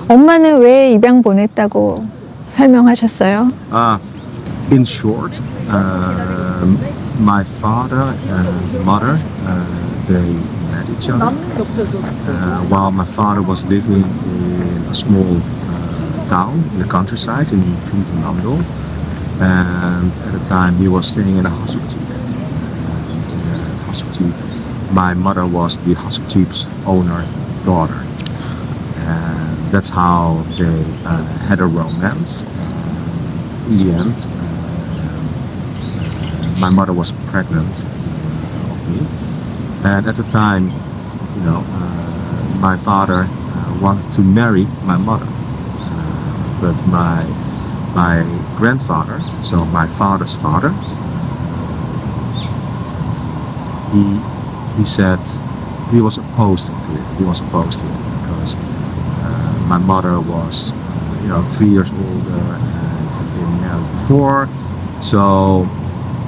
엄마는 왜 입양 보냈다고 설명하셨어요? In short, my father and mother, they met each other. While my father was living in a small town in the countryside in Chungcheongnam-do, and at the time he was staying in a hasukji. My mother was the hasukji's owner daughter, and that's how they had a romance. And in the end, my mother was pregnant of me, and at the time, my father wanted to marry my mother, but my grandfather, so my father's father, he said he was opposed to it. He was opposed to it because my mother was 3 years older and had been married before, so.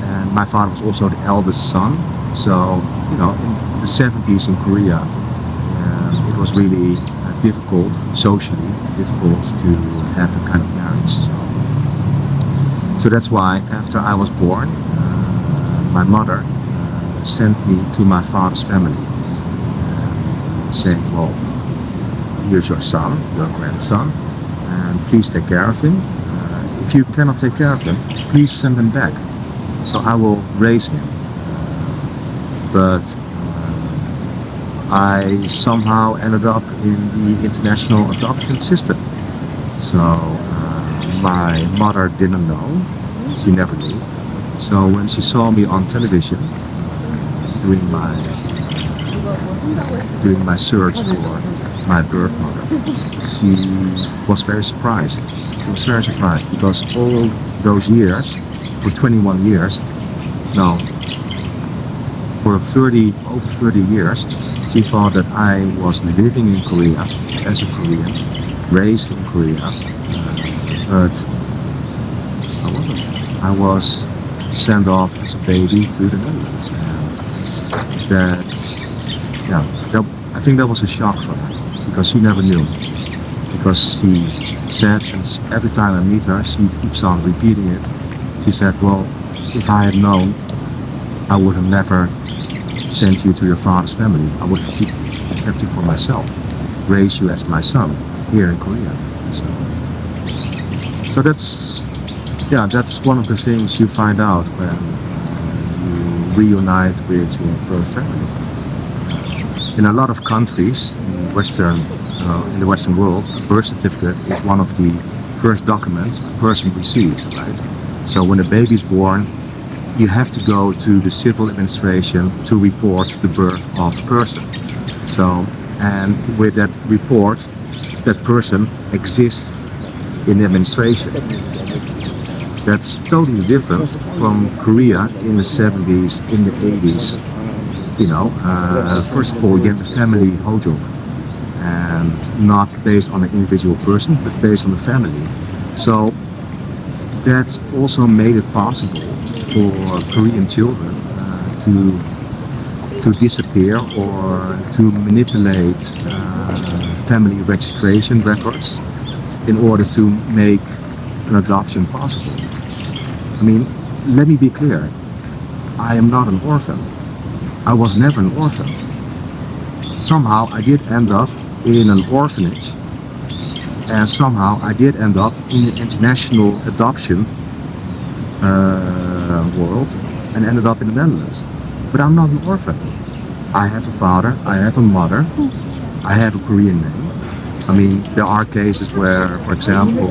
And my father was also the eldest son, so in the 70s in Korea, it was really difficult, socially difficult, to have that kind of marriage. So that's why after I was born, my mother sent me to my father's family, saying, "Well, here's your son, your grandson, and please take care of him. If you cannot take care of him, please send him back. So I will raise him." But I somehow ended up in the international adoption system. So my mother didn't know, she never knew. So when she saw me on television doing my search for my birth mother, she was very surprised. She was very surprised because all those years, for 21 years, no, for over 30 years, she thought that I was living in Korea as a Korean, raised in Korea, but I wasn't. I was sent off as a baby to the Netherlands, and I think that was a shock for her because she never knew. Because she said, and every time I meet her, she keeps on repeating it. She said, "Well, if I had known, I would have never sent you to your father's family. I would have kept you for myself, raised you as my son here in Korea." So that's one of the things you find out when you reunite with your birth family. In a lot of countries in the Western world, a birth certificate is one of the first documents a person receives, right? So when a baby is born, you have to go to the civil administration to report the birth of the person. So, and with that report, that person exists in the administration. That's totally different from Korea in the 70s, in the 80s. First of all, you get the family hojok, and not based on an individual person, but based on the family. So that's also made it possible for Korean children to disappear or to manipulate family registration records in order to make an adoption possible. I mean, let me be clear. I am not an orphan. I was never an orphan. Somehow I did end up in an orphanage, and somehow I did end up in the international adoption world and ended up in the Netherlands. But I'm not an orphan. I have a father, I have a mother, I have a Korean name. I mean, there are cases where, for example,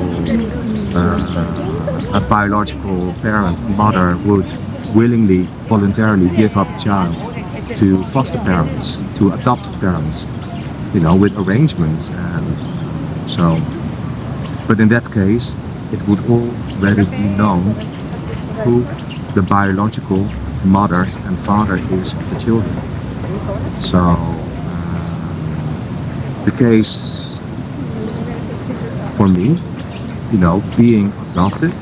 a biological parent, mother, would willingly, voluntarily give up a child to foster parents, to adoptive parents, with arrangements. And so, but in that case, it would already be known who the biological mother and father is of the children. So the case for me, being adopted,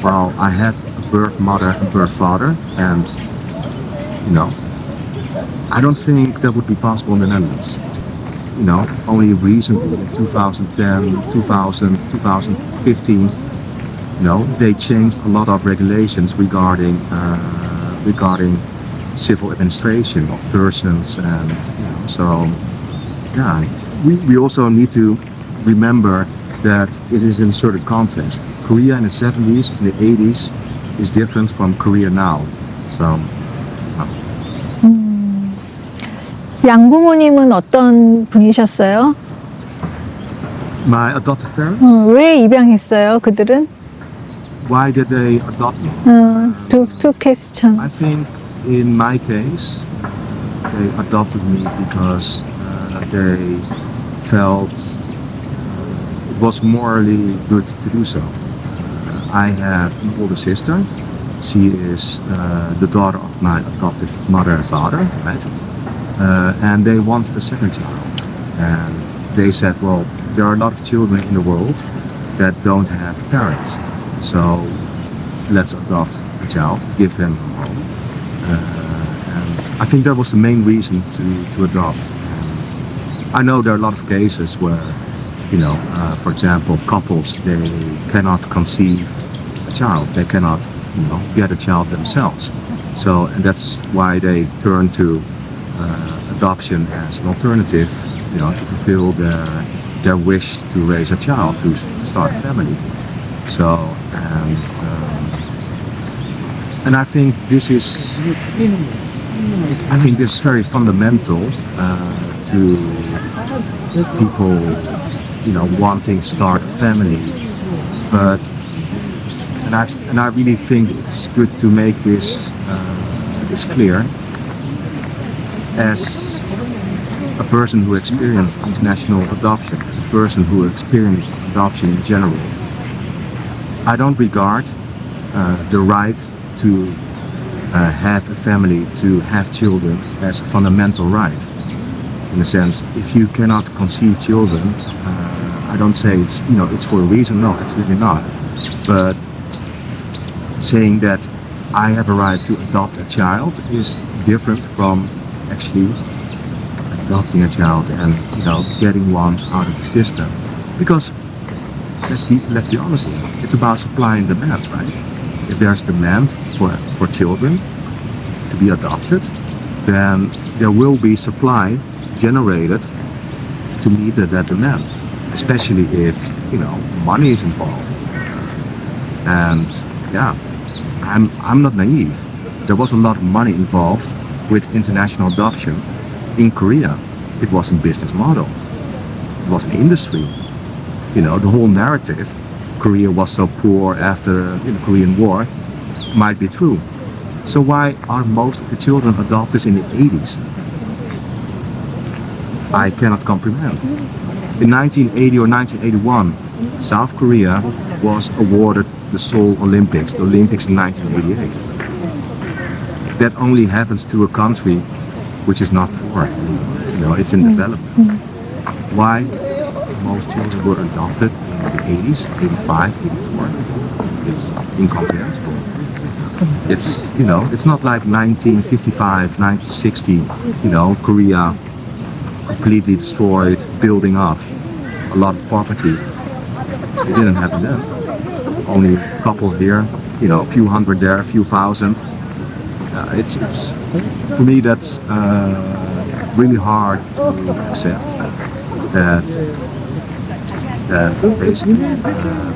well, I have a birth mother and birth father, and I don't think that would be possible in the Netherlands. only recently, in 2010, 2000, 2015, they changed a lot of regulations regarding civil administration of persons, and so yeah, we also need to remember that it is in a certain context. Korea in the 70s, in the 80s is different from Korea now. So 양부모님은 어떤 분이셨어요? my adoptive parents, 왜 입양했어요, 그들은? why did they adopt me? two question. I think in my case, they adopted me because they felt it was morally good to do so. I have an older sister. She is the daughter of my adoptive mother and father, right? And they wanted a second child. And they said, well, there are a lot of children in the world that don't have parents. So let's adopt a child, give him a home. And I think that was the main reason to adopt. And I know there are a lot of cases where, for example, couples, they cannot conceive a child. They cannot, get a child themselves. So, and that's why they turn to adoption as an alternative, to fulfill their wish to raise a child, to start a family. So, and I think this is very fundamental to people, wanting to start a family. But and I really think it's good to make this clear. As a person who experienced international adoption, as a person who experienced adoption in general, I don't regard the right to have a family, to have children, as a fundamental right. In a sense, if you cannot conceive children, I don't say it's for a reason. No, absolutely not. But saying that I have a right to adopt a child is different from actually adopting a child and getting one out of the system. Because let's be honest, it's about supply and demand, right? If there's demand for children to be adopted, then there will be supply generated to meet that demand, especially if money is involved. And yeah, I'm not naive. There was a lot of money involved with international adoption in Korea. It was a business model. It was an industry. The whole narrative, Korea was so poor after the Korean War, might be true. So why are most of the children adopted in the 80s? I cannot comprehend. In 1980 or 1981, South Korea was awarded the Seoul Olympics, the Olympics in 1988. That only happens to a country which is not poor. It's in development. Why most children were adopted in the 80s, 85, 84? It's incomprehensible. It's not like 1955, 1960, Korea completely destroyed, building up a lot of poverty. It didn't happen then. Only a couple here, a few hundred there, a few thousand. It's for me that's really hard to accept that basically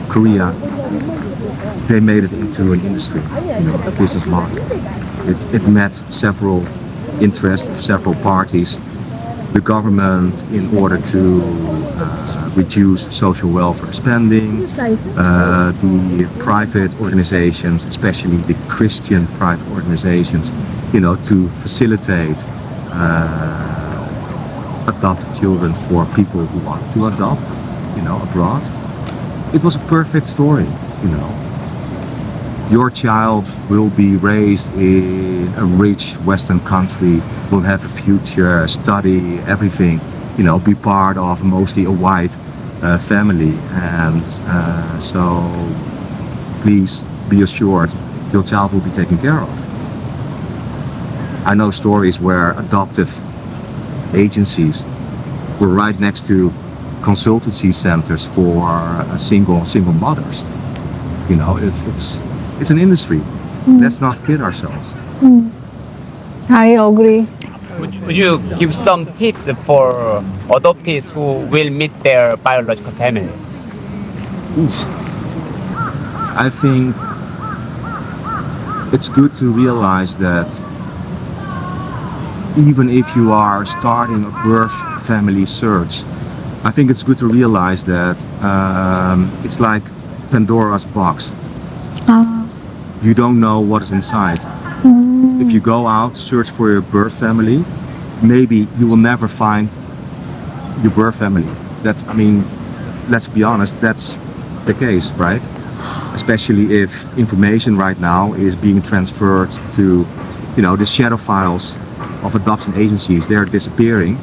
Korea, they made it into an industry, a business model. It met several interests of several parties. The government, in order to reduce social welfare spending, the private organizations, especially the Christian private organizations, to facilitate adopted children for people who want to adopt, abroad. It was a perfect story, Your child will be raised in a rich Western country, will have a future, study, everything, be part of mostly a white family. And so please be assured your child will be taken care of. I know stories where adoptive agencies We're right next to consultancy centers for single mothers. You know, it's an industry. Let's not kid ourselves. I agree. Would you give some tips for adoptees who will meet their biological family? I think it's good to realize that even if you are starting a birth family search, I think it's good to realize that it's like Pandora's box. You don't know what is inside. If you go out, search for your birth family, maybe you will never find your birth family. I mean, let's be honest, that's the case, right? Especially if information right now is being transferred to, you know, the shadow files of adoption agencies. They're disappearing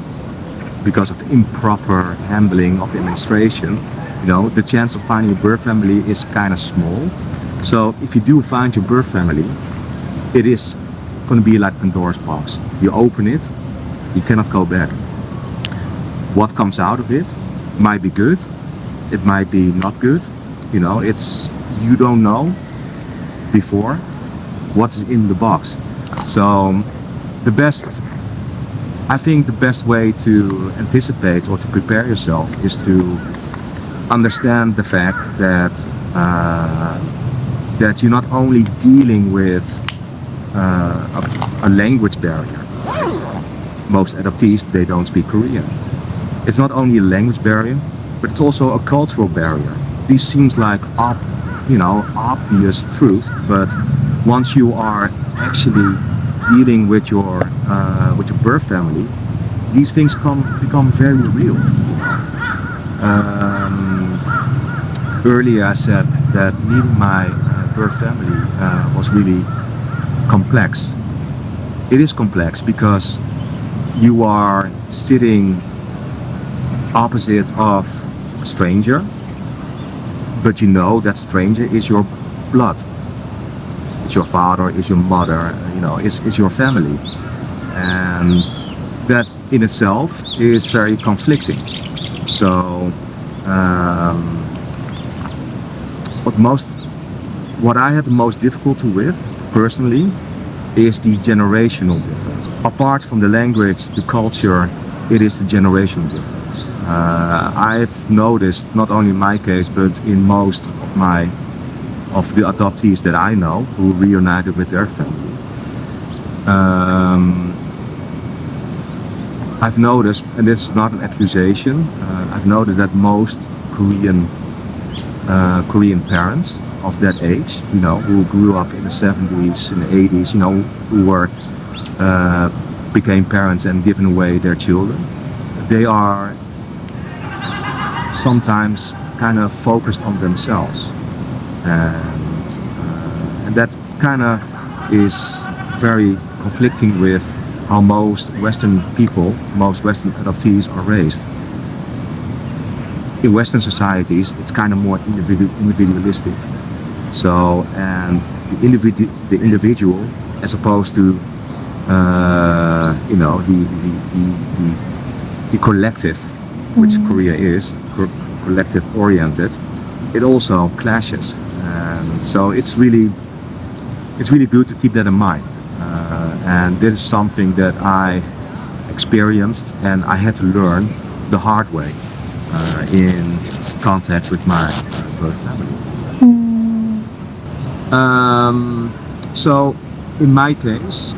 because of improper handling of the administration. You know, the chance of finding a birth family is kind of small. So if you do find your birth family, it is going to be like Pandora's box. You open it, you cannot go back. What comes out of it might be good, it might be not good. You know, you don't know before what's in the box. So I think the best way to anticipate or to prepare yourself is to understand the fact that that you're not only dealing with a language barrier. Most adoptees, they don't speak Korean. It's not only a language barrier, but it's also a cultural barrier. This seems like obvious truth, but once you are actually dealing with your birth family, these things become very real. Earlier I said that meeting my birth family was really complex. It is complex because you are sitting opposite of a stranger, but you know that stranger is your blood. It's your father, it's your mother, you know, it's your family. And that in itself is very conflicting. So what I had the most difficulty with personally is the generational difference. Apart from the language, the culture, it is the generational difference. I've noticed, not only in my case, but in most of the adoptees that I know who reunited with their family. I've noticed, and this is not an accusation, I've noticed that most Korean parents of that age, you know, who grew up in the 70s and the 80s, you know, who became parents and given away their children, they are sometimes kind of focused on themselves, and that kind of is very conflicting with how most Western adoptees are raised. In Western societies, it's kind of more individualistic. So, and the individual, as opposed to the collective, which Korea is, collective oriented, it also clashes. And so it's really good to keep that in mind. And this is something that I experienced and I had to learn the hard way in contact with my birth family. So in my case,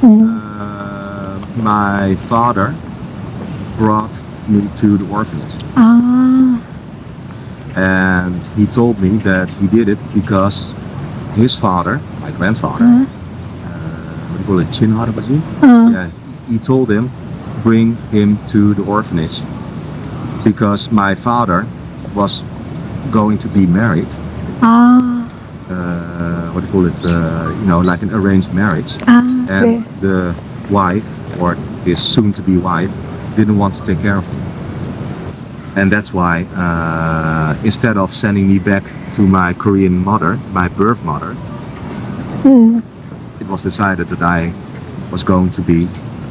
my father brought me to the orphanage. And he told me that he did it because his father, my grandfather, what do you call it, 할아버지? Yeah, he told him, bring him to the orphanage because my father was going to be married. What do you call it? Like an arranged marriage. And the wife, or his soon-to-be wife, didn't want to take care of him. And that's why, instead of sending me back to my Korean mother, my birth mother, it was decided that I was going to be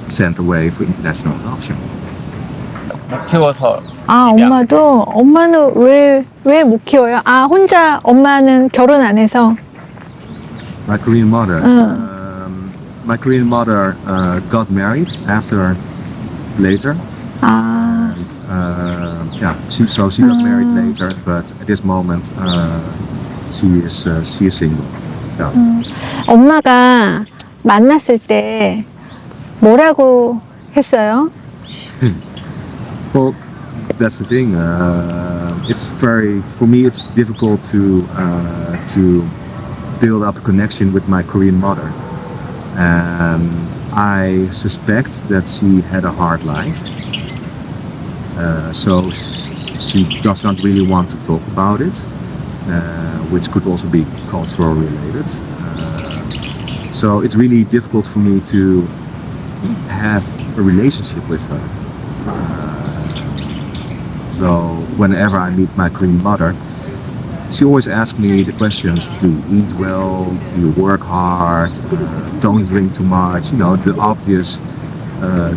sent away for international adoption. 못 키워서. 아, 엄마도? 엄마는 왜 못 키워요? 아, 혼자, 엄마는 결혼 안 해서. My Korean mother. My Korean mother got married after later. 아, And yeah, she got married later, but at this moment she is single. Yeah. 엄마가 만났을 때 뭐라고 했어요? Well, that's the thing. For me, it's difficult to build up a connection with my Korean mother, and I suspect that she had a hard life. So she does not really want to talk about it, which could also be cultural related. So it's really difficult for me to have a relationship with her. So whenever I meet my Korean mother, she always asks me the questions: do you eat well? Do you work hard? Don't drink too much? You know, the obvious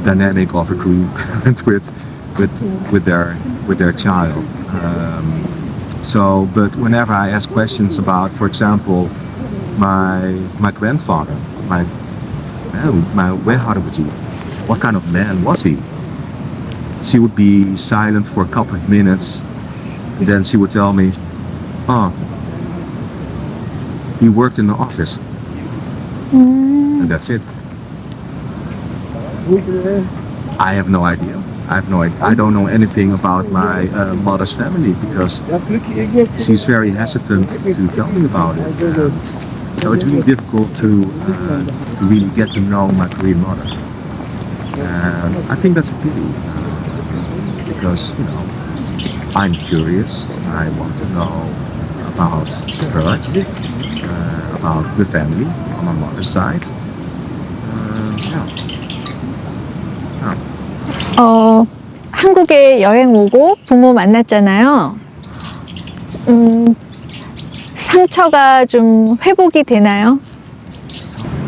dynamic of a Korean parent with their child. But whenever I ask questions about, for example, my grandfather, my 할아버지, what kind of man was he? She would be silent for a couple of minutes, and then she would tell me, "Oh, he worked in the office," and that's it. I have no idea. I don't know anything about my mother's family because she's very hesitant to tell me about it. And so it's really difficult to really get to know my Korean mother. And I think that's a pity because, you know, I'm curious. I want to know about her, about the family on my mother's side. 한국에 여행 오고 부모 만났잖아요. 상처가 좀 회복이 되나요?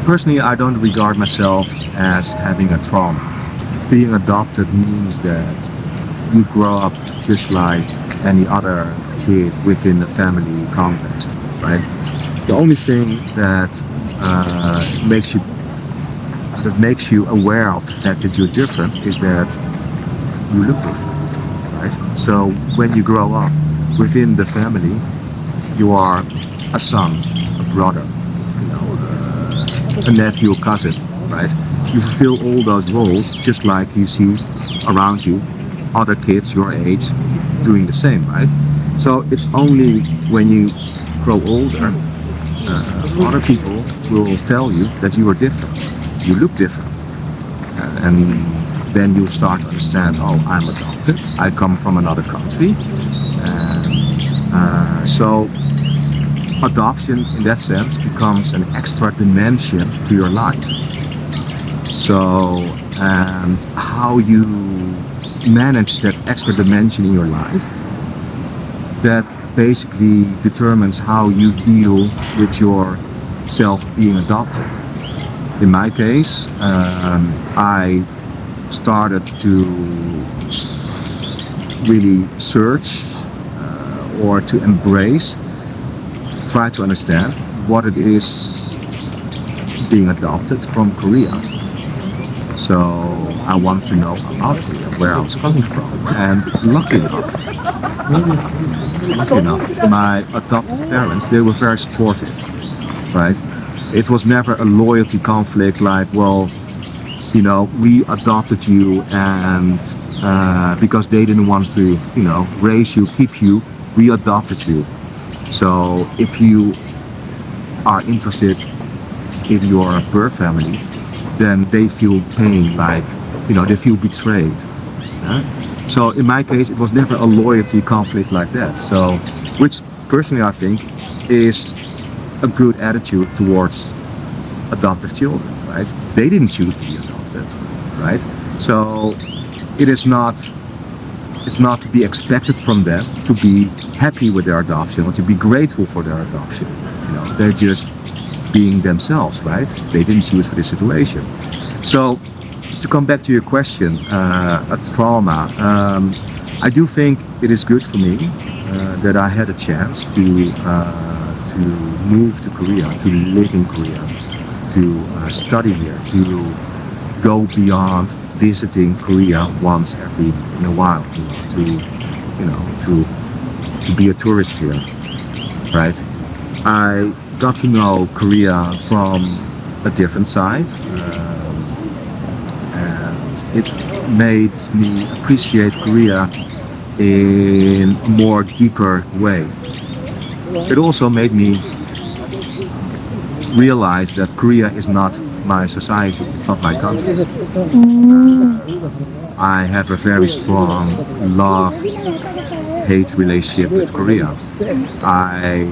Personally, I don't regard myself as having a trauma. Being adopted means that you grow up just like any other kid within the family context, right? The only thing that makes you aware of the fact that you're different is that you look different, right? So when you grow up within the family, you are a son, a brother, you know, a nephew, a cousin, right? You fulfill all those roles just like you see around you other kids your age doing the same, right? So it's only when you grow older, other people will tell you that you are different, you look different, and then you'll start to understand, oh, I'm adopted, I come from another country, and so adoption in that sense becomes an extra dimension to your life. So, and how you manage that extra dimension in your life, that basically determines how you deal with yourself being adopted. In my case, I started to really search or to embrace, try to understand what it is being adopted from Korea. So I wanted to know about Korea, where I was coming from. And lucky enough, my adopted parents, they were very supportive, right? It was never a loyalty conflict like, well, you know, we adopted you and because they didn't want to, you know, raise you, keep you, we adopted you. So if you are interested in your birth family, then they feel pain, like, you know, they feel betrayed. So in my case, it was never a loyalty conflict like that. So, which personally I think is a good attitude towards adoptive children, right? They didn't choose to be adopted, right? So it's not to be expected from them to be happy with their adoption or to be grateful for their adoption. You know, they're just being themselves, right? They didn't choose for this situation. So to come back to your question, a trauma. I do think it is good for me that I had a chance to move to Korea, to live in Korea, to study here, to go beyond visiting Korea once in a while, to be a tourist here, right? I got to know Korea from a different side, and it made me appreciate Korea in a more deeper way. It also made me realize that Korea is not my society, it's not my country. I have a very strong love-hate relationship with Korea. I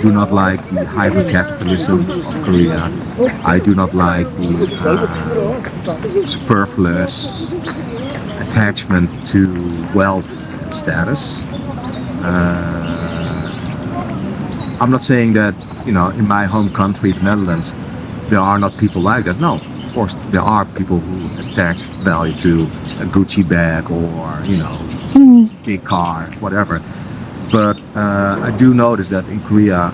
do not like the hyper-capitalism of Korea. I do not like the superfluous attachment to wealth and status. I'm not saying that, in my home country, the Netherlands, there are not people like that. No, of course, there are people who attach value to a Gucci bag or, big car, whatever. But I do notice that in Korea,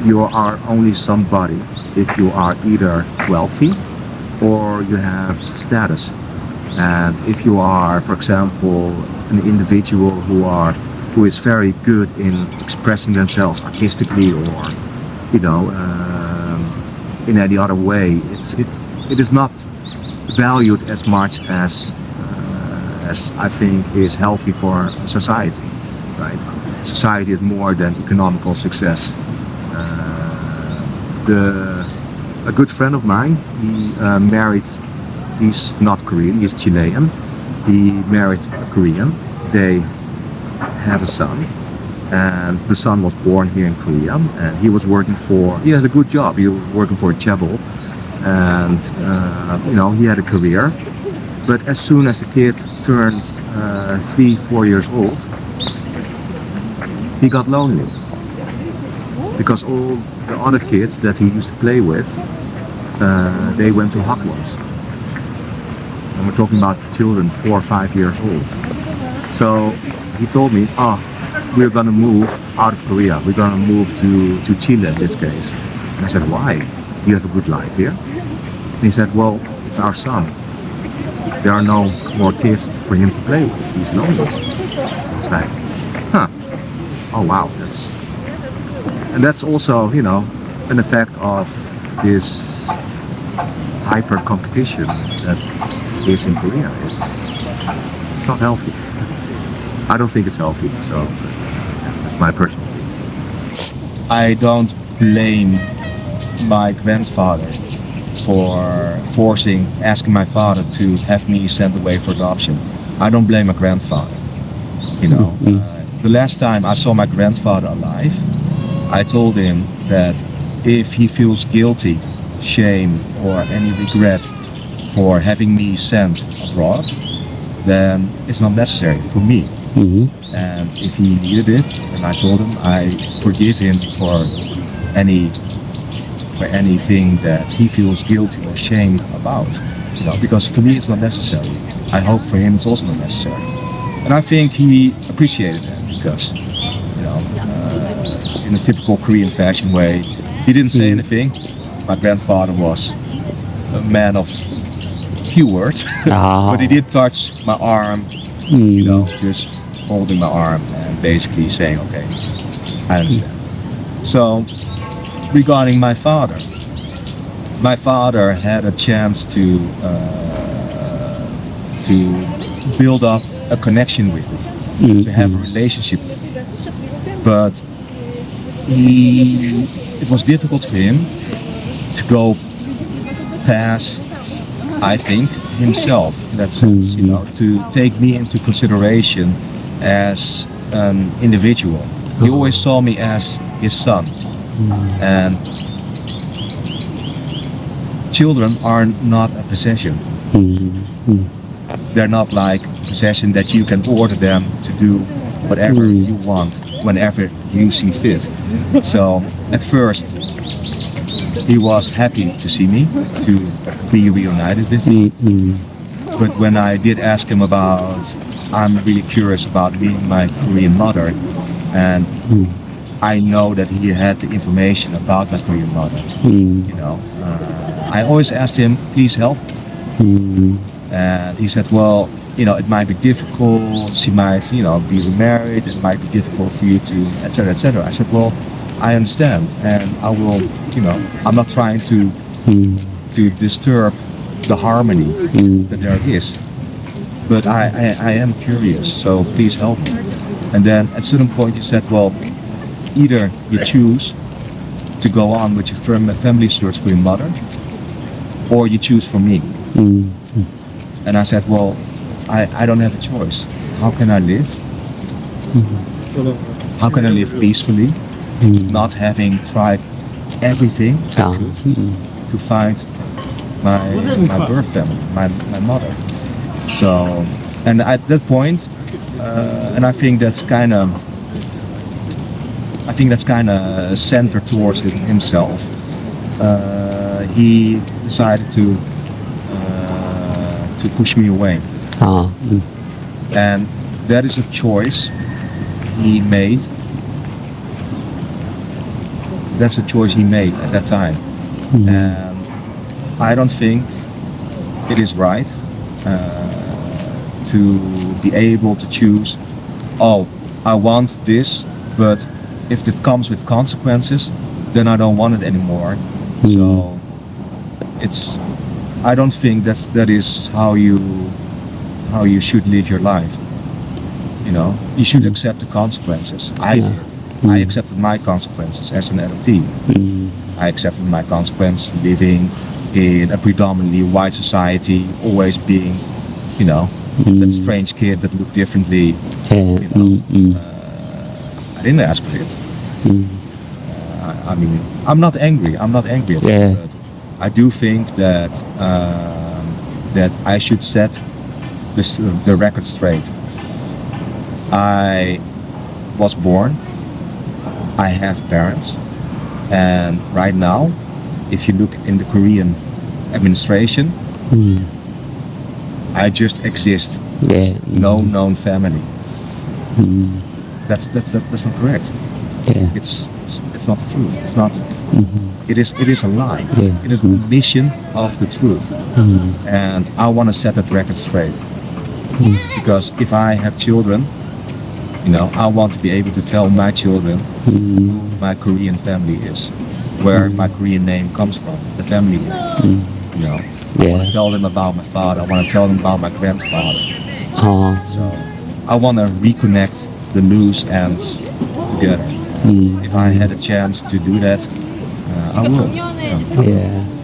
you are only somebody if you are either wealthy or you have status. And if you are, for example, an individual who is very good in expressing themselves artistically or, in any other way, it is not valued as much as I think is healthy for society, right? Society is more than economical success. A good friend of mine, he married. He's not Korean, he's Chilean. He married a Korean. They have a son, and the son was born here in Korea, and he had a good job. He was working for a chaebol, and he had a career. But as soon as the kid turned 3-4 years old, he got lonely because all the other kids that he used to play with, they went to Hogwarts. And we're talking about children 4 or 5 years old. So he told me, we're gonna move out of Korea. We're gonna move to Chile in this case. And I said, why? You have a good life here? And he said, well, it's our son. There are no more kids for him to play with. He's lonely. I was like, oh wow, that's also, an effect of this hyper competition that is in Korea. It's not healthy. I don't think it's healthy, so that's my personal opinion. I don't blame my grandfather for asking my father to have me sent away for adoption. I don't blame my grandfather. The last time I saw my grandfather alive, I told him that if he feels guilty, shame, or any regret for having me sent abroad, then it's not necessary for me. And if he needed it, and I told him I forgive him for anything that he feels guilty or shame about, because for me it's not necessary. I hope for him it's also not necessary. And I think he appreciated that because, in a typical Korean fashion way, he didn't say anything. My grandfather was a man of few words, but he did touch my arm, just holding my arm and basically saying, okay, I understand. So, regarding my father had a chance to build up a connection with me, to have a relationship with me. But it was difficult for him to go past, I think, himself in that sense, to take me into consideration as an individual. He always saw me as his son. And children are not a possession. They're not like a possession that you can order them to do whatever you want, whenever you see fit. So at first, he was happy to see me, to be reunited with me. But when I did ask him about, I'm really curious about meeting my Korean mother, and I know that he had the information about my Korean mother. You know, I always asked him, please help. And he said, well, you know, it might be difficult. She might, you know, be remarried. It might be difficult for you to, etc., etc. I said, well, I understand, and I will, you know, I'm not trying to disturb the harmony that there is, but I am curious, so please help me. And then at a certain point he said, well, either you choose to go on with your family search for your mother, or you choose for me. And I said, well, I don't have a choice. How can I live? How can I live peacefully, not having tried everything I could to find my birth family, my mother. So, and at that point, and I think that's kind of centered towards himself. He decided to push me away, and that is a choice he made. That's a choice he made at that time, and I don't think it is right to be able to choose, oh, I want this, but if it comes with consequences, then I don't want it anymore. So I don't think that is how you should live your life. You know, you should accept the consequences. I did. I accepted my consequences as an adoptee. I accepted my consequence living in a predominantly white society, always being, you know, that strange kid that looked differently. You know, I didn't ask for it. I mean, I'm not angry about it, but I do think that that I should set the record straight. I was born. I have parents, and right now, if you look in the Korean administration, I just exist. No known family. That's not correct. It's not the truth. It's not. It is a lie. It is the mission of the truth, and I want to set that record straight. Because if I have children, you know, I want to be able to tell my children who my Korean family is, where my Korean name comes from, the family name. You know, I want to tell them about my father. I want to tell them about my grandfather. So I want to reconnect the loose ends together. If I had a chance to do that, I will. 작년에 예.